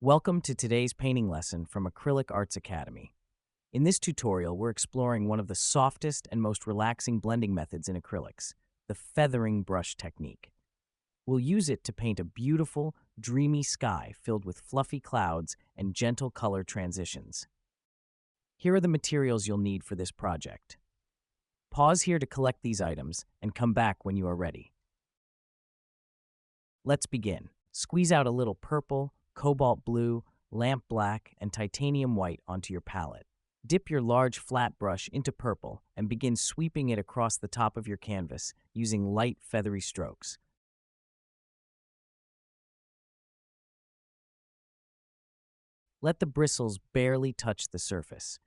Welcome to today's painting lesson from Acrylic Arts Academy. In this tutorial, we're exploring one of the softest and most relaxing blending methods in acrylics, the feathering brush technique. We'll use it to paint a beautiful, dreamy sky filled with fluffy clouds and gentle color transitions. Here are the materials you'll need for this project. Pause here to collect these items and come back when you are ready. Let's begin. Squeeze out a little purple, cobalt blue, lamp black, and titanium white onto your palette. Dip your large flat brush into purple and begin sweeping it across the top of your canvas using light feathery strokes. Let the bristles barely touch the surface.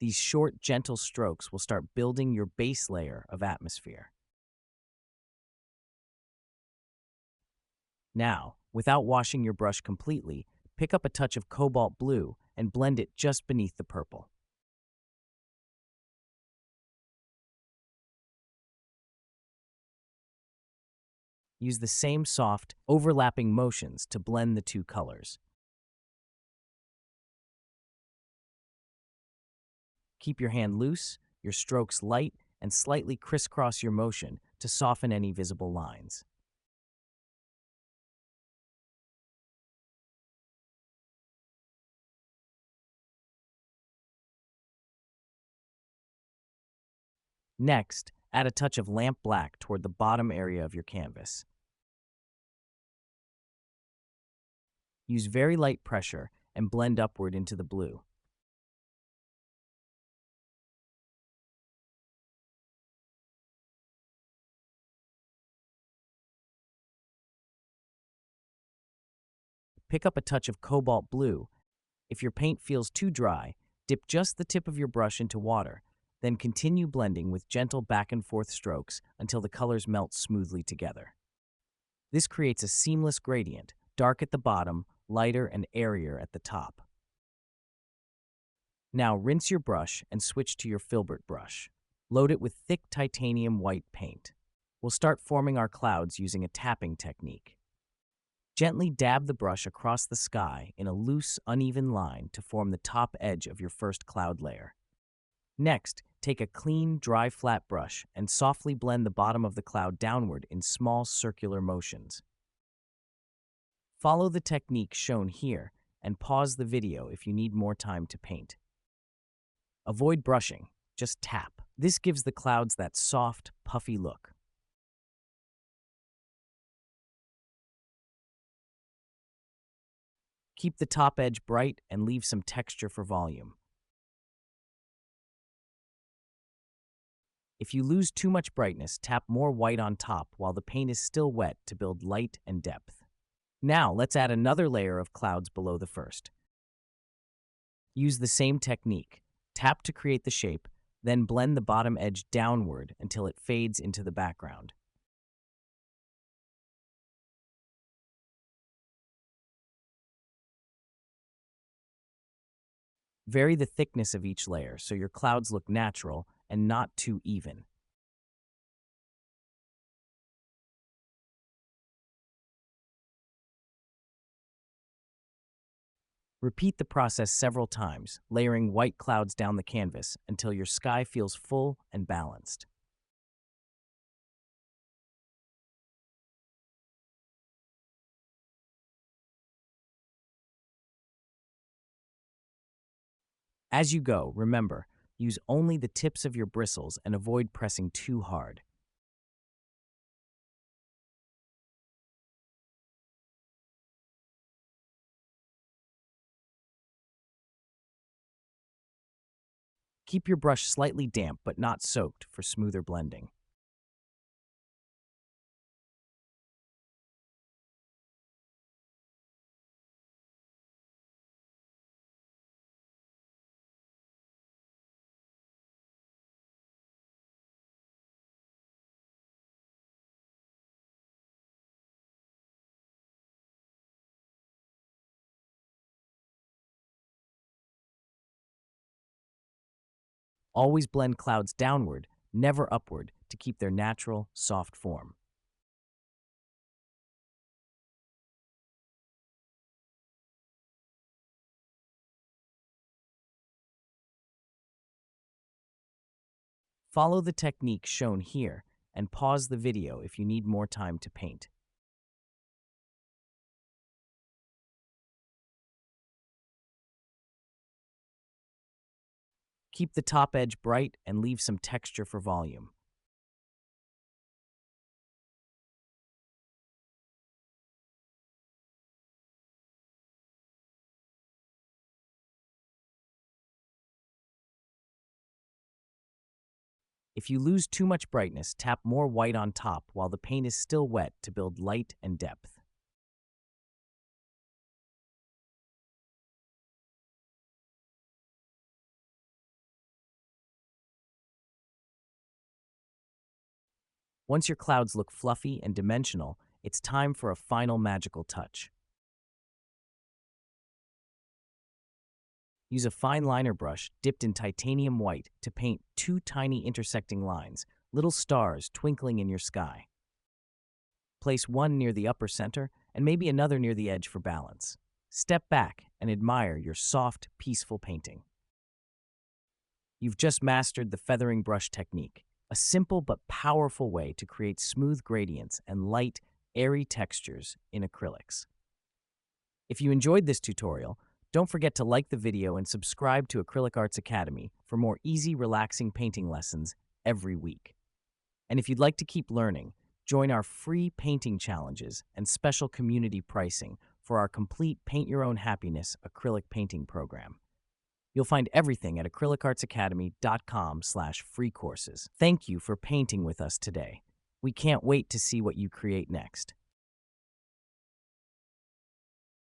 These short, gentle strokes will start building your base layer of atmosphere. Now, without washing your brush completely, pick up a touch of cobalt blue and blend it just beneath the purple. Use the same soft, overlapping motions to blend the two colors. Keep your hand loose, your strokes light, and slightly crisscross your motion to soften any visible lines. Next, add a touch of lamp black toward the bottom area of your canvas. Use very light pressure and blend upward into the blue. Pick up a touch of cobalt blue. If your paint feels too dry, dip just the tip of your brush into water, then continue blending with gentle back and forth strokes until the colors melt smoothly together. This creates a seamless gradient, dark at the bottom, lighter and airier at the top. Now rinse your brush and switch to your filbert brush. Load it with thick titanium white paint. We'll start forming our clouds using a tapping technique. Gently dab the brush across the sky in a loose, uneven line to form the top edge of your first cloud layer. Next, take a clean, dry, flat brush and softly blend the bottom of the cloud downward in small circular motions. Follow the technique shown here and pause the video if you need more time to paint. Avoid brushing, just tap. This gives the clouds that soft, puffy look. Keep the top edge bright and leave some texture for volume. If you lose too much brightness, tap more white on top while the paint is still wet to build light and depth. Now, let's add another layer of clouds below the first. Use the same technique. Tap to create the shape, then blend the bottom edge downward until it fades into the background. Vary the thickness of each layer so your clouds look natural and not too even. Repeat the process several times, layering white clouds down the canvas until your sky feels full and balanced. As you go, remember, use only the tips of your bristles and avoid pressing too hard. Keep your brush slightly damp but not soaked for smoother blending. Always blend clouds downward, never upward, to keep their natural, soft form. Follow the technique shown here and pause the video if you need more time to paint. Keep the top edge bright and leave some texture for volume. If you lose too much brightness, tap more white on top while the paint is still wet to build light and depth. Once your clouds look fluffy and dimensional, it's time for a final magical touch. Use a fine liner brush dipped in titanium white to paint two tiny intersecting lines, little stars twinkling in your sky. Place one near the upper center and maybe another near the edge for balance. Step back and admire your soft, peaceful painting. You've just mastered the feathering brush technique, a simple but powerful way to create smooth gradients and light, airy textures in acrylics. If you enjoyed this tutorial, don't forget to like the video and subscribe to Acrylic Arts Academy for more easy, relaxing painting lessons every week. And if you'd like to keep learning, join our free painting challenges and special community pricing for our complete Paint Your Own Happiness acrylic painting program. You'll find everything at acrylicartsacademy.com/free courses. Thank you for painting with us today. We can't wait to see what you create next.